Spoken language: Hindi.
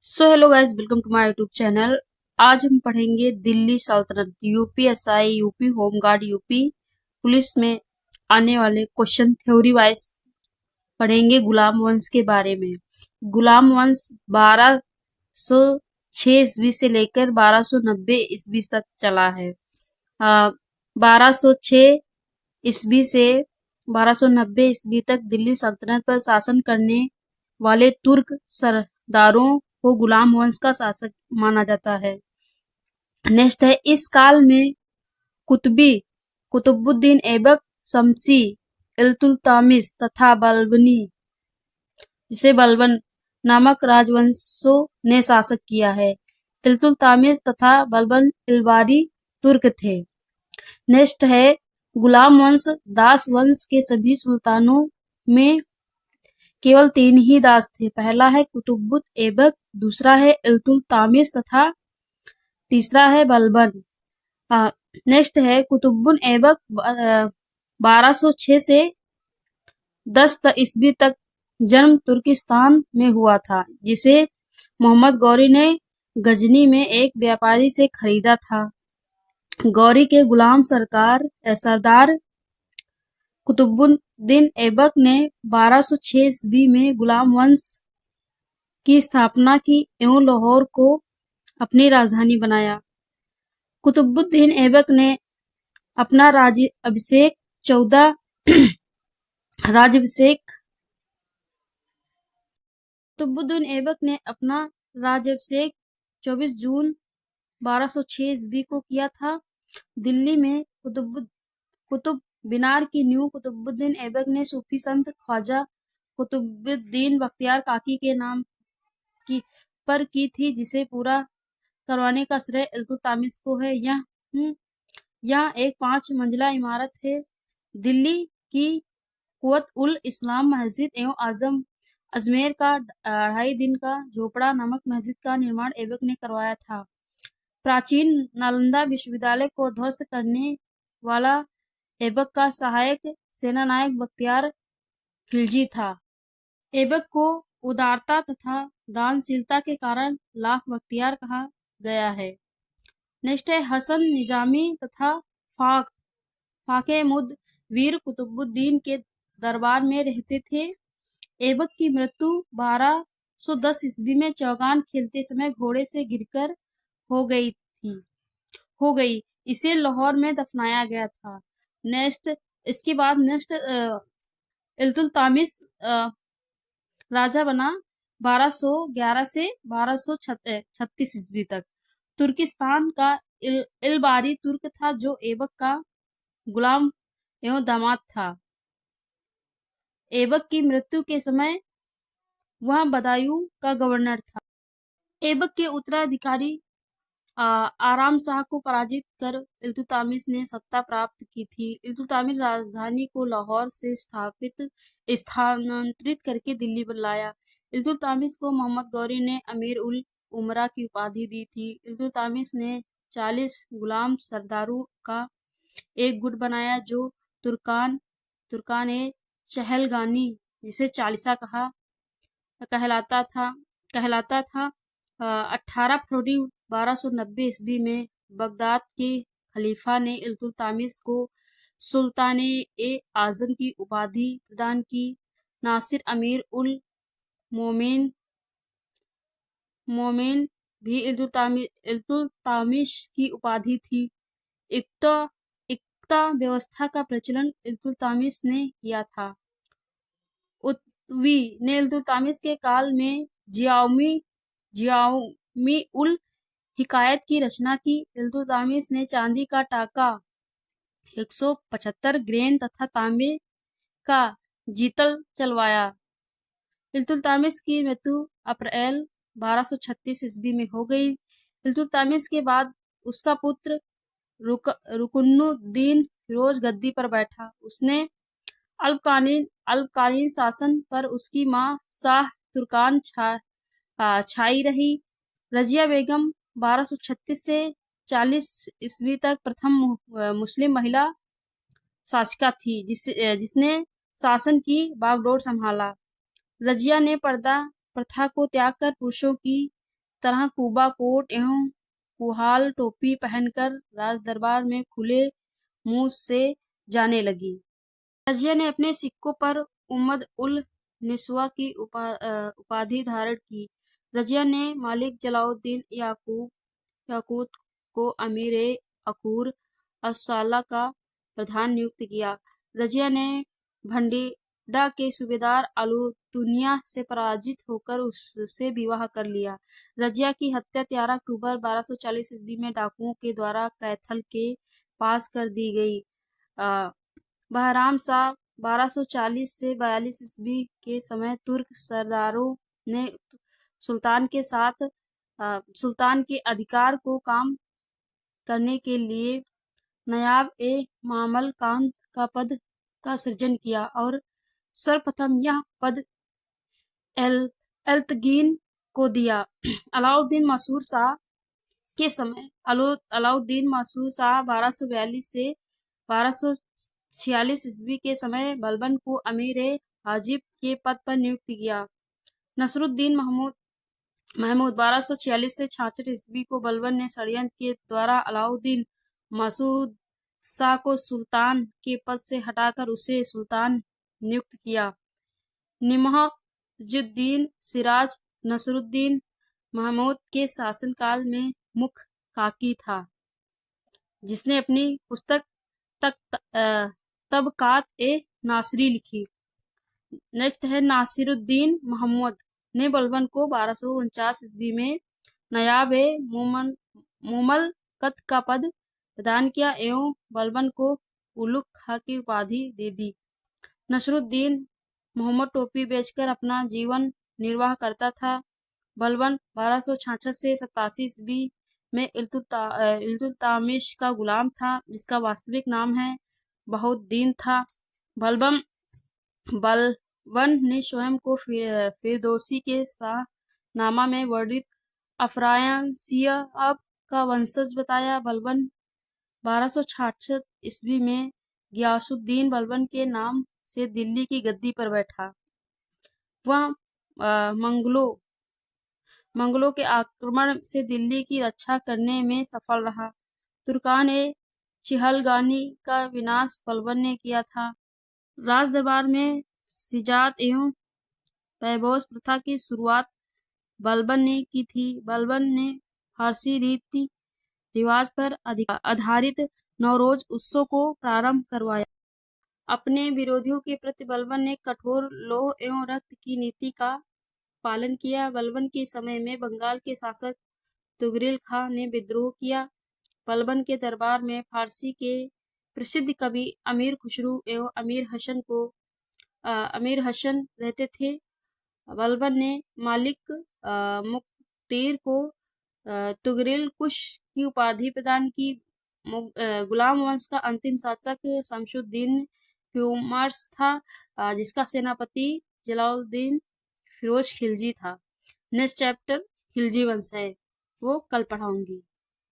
So hello guys, welcome to my YouTube channel. आज हम पढ़ेंगे Delhi Sultanat, UPSI, UP home guard, UP police में आने वाले क्वेश्चन थ्योरी वाइज पढ़ेंगे गुलाम वंश के बारे में। गुलाम वंश 1206 ईस्वी से लेकर 1290 ईस्वी तक चला है। 1206 ईस्वी से 1290 ईस्वी तक दिल्ली सल्तनत पर शासन करने वाले तुर्क सरदारों को गुलाम वंश का शासक माना जाता है। नेक्स्ट है, इस काल में कुतुबुद्दीन ऐबक, शमसी, इल्तुतमिश तथा बलबनी, जिसे बलबन नामक राजवंशों ने शासक किया है। इल्तुतमिश तथा बलबन इलबारी तुर्क थे। नेक्स्ट है, गुलाम वंश दास वंश के सभी सुल्तानों में केवल 3 ही दास थे। पहला है कुतुबुद्दीन ऐबक, दूसरा है इल्तुतमिश तथा तीसरा है बलबन। नेक्स्ट है, कुतुबुद्दीन ऐबक 1206 से 10 ईस्वी तक जन्म तुर्किस्तान में हुआ था, जिसे मोहम्मद गौरी ने गजनी में एक व्यापारी से खरीदा था। गौरी के गुलाम सरदार कुतुबुद्दीन ऐबक ने 1206 ईस्वी में गुलाम वंश की स्थापना की एवं लाहौर को अपनी राजधानी बनाया। कुतुबुद्दीन ऐबक ने अपना राज्याभिषेक 24 जून 1206 ईस्वी को किया था। दिल्ली में कुतुब मीनार की नींव कुतुबुद्दीन ऐबक ने सूफी संत ख्वाजा कुतुबुद्दीन बख्तियार काकी के नाम पर की थी, जिसे पूरा करवाने का श्रेय इल्तुतमिश को है। यह एक 5 मंजिला इमारत है। दिल्ली की कुवत उल इस्लाम मस्जिद एवं अजमेर का 2.5 दिन का झोपड़ा नामक मस्जिद का निर्माण ऐबक ने करवाया था। प्राचीन नालंदा विश्वविद्यालय को ध्वस्त करने वाला ऐबक का सहायक सेनानायक बख्तियार खिलजी था। ऐबक को उदारता तथा दानशीलता के कारण लाख बख्तियार कहा गया है। नेक्स्ट है, हसन निजामी तथा फाके मुद वीर कुतुबुद्दीन के दरबार में रहते थे। ऐबक की मृत्यु 1210 ईस्वी में चौगान खेलते समय घोड़े से गिरकर हो गई। इसे लाहौर में दफनाया गया था। इसके बाद इल्तुतमिश राजा बना 1211 से 1236 ईस्वी तक। तुर्किस्तान का इलबारी तुर्क था, जो ऐबक का गुलाम एवं दामाद था। ऐबक की मृत्यु के समय वह बदायूं का गवर्नर था। ऐबक के उत्तराधिकारी आराम शाह को पराजित कर इल्तुतमिश ने सत्ता प्राप्त की थी। इल्तुतमिश राजधानी को लाहौर से स्थानांतरित करके दिल्ली लाया। इल्तुतमिश को मोहम्मद गौरी ने अमीर उल उमरा की उपाधि दी थी। इल्तुतमिश ने 40 गुलाम सरदारों का एक गुट बनाया, जो तुर्कान ए चहलगानी, जिसे चालीसा कहलाता था। 18 फरवरी 1290 ईस्वी में बगदाद के खलीफा ने इल्तुतमिश को सुल्तान ए आजम की उपाधि प्रदान की। नासिर अमीर उल मोमेन भी इल्तुतमिश की उपाधि थी। इक्ता व्यवस्था का प्रचलन इल्तुतमिश ने किया था। उत्वी ने इल्तुतमिश के काल में जियाउमी उल हिकायत की रचना की। इल्तुतमिश ने चांदी का टाका 175 ग्रेन तथा तांबे का जीतल चलवाया। इल्तुतमिश की मृत्यु अप्रैल 1236 ईस्वी में हो गई। इल्तुतमिश के बाद उसका पुत्र रुकनुद्दीन फिरोज गद्दी पर बैठा। उसने अल्पकालीन शासन पर उसकी मां शाह तुर्कान छाई रही। रजिया बेगम 1236 से 40 ईस्वी तक प्रथम मुस्लिम महिला शासिका थी, जिसने शासन की बागडोर संभाला। रजिया ने पर्दा प्रथा को त्याग कर पुरुषों की तरह कुबा कोट एवं कुहाल टोपी पहनकर राज दरबार में खुले मुंह से जाने लगी। रजिया ने अपने सिक्कों पर उम्मद उल निस्वा की उपाधि धारण की। रजिया ने मालिक जलाउद्दीन याकूत को अमीर अकूर अस्साला का प्रधान नियुक्त किया। रजिया ने भंडीडा के सूबेदार आलुतुनिया से पराजित होकर उससे विवाह कर लिया। रजिया की हत्या 13 अक्टूबर 1240 ईस्वी में डाकुओं के द्वारा कैथल के पास कर दी गई। बहराम शाह 1240 से 42 ईस्वी के समय तुर्क सरदारों ने सुल्तान के साथ सुल्तान के अधिकार को काम करने के लिए नयाब ए मामल कांत का पद का सृजन किया और सर्वप्रथम यह पद एल्तगीन को दिया। अलाउद्दीन मसूर शाह के समय अलाउद्दीन मसूर शाह 1242 से 1246 ईस्वी के समय बलबन को अमीर हाजिब के पद पर नियुक्त किया। नसरुद्दीन महमूद 1246 से 66 ईस्वी को बलबन ने षड्यंत्र के द्वारा अलाउद्दीन मसूद शाह को सुल्तान के पद से हटाकर उसे सुल्तान नियुक्त किया। निमहजुद्दीन सिराज नसरुद्दीन महमूद के शासनकाल में मुख्य काकी था, जिसने अपनी पुस्तक तबकात ए नासिरी लिखी। नेक्स्ट है नासिरुद्दीन मोहम्मद ने बलबन को 1249 ईस्वी में नयाब ए मुमलकत का पद प्रदान किया एवं बलबन को उलुग खां की उपाधि दे दी। नसरुद्दीन मोहम्मद टोपी बेचकर अपना जीवन निर्वाह करता था। बलबन 1266 से 87 ईस्वी में इल्तुतमिश का गुलाम था, जिसका वास्तविक नाम है बहुद्दीन था। बलबन ने स्वयं को फिरदौसी के शाहनामा में वर्णित अफरासियाब का वंशज बताया। बलबन 1266 ईस्वी में गियासुद्दीन बलबन के नाम से दिल्ली की गद्दी पर बैठा। वह मंगलों के आक्रमण से दिल्ली की रक्षा करने में सफल रहा। तुर्कान ए चिहलगानी का विनाश बलबन ने किया था। राज दरबार में सिजात एवं पैबोस प्रथा की शुरुआत बलबन ने की थी। बलबन ने फारसी रीति रिवाज पर आधारित नौरोज उत्सव को प्रारंभ करवाया। अपने विरोधियों के प्रति बलबन ने कठोर लौह एवं रक्त की नीति का पालन किया। बलबन के समय में बंगाल के शासक तुगरिल खां ने विद्रोह किया। बलबन के दरबार में फारसी के प्रसिद्ध कवि अमीर खुसरू एवं अमीर हसन रहते थे। बलबन ने मालिक मुक्तीर को तुगरिल कुश की उपाधि प्रदान की। गुलाम वंश का अंतिम शासक शमसुद्दीन क्यूमर्स था, जिसका सेनापति जलालुद्दीन फिरोज खिलजी था। नेक्स्ट चैप्टर खिलजी वंश है, वो कल पढ़ाऊंगी।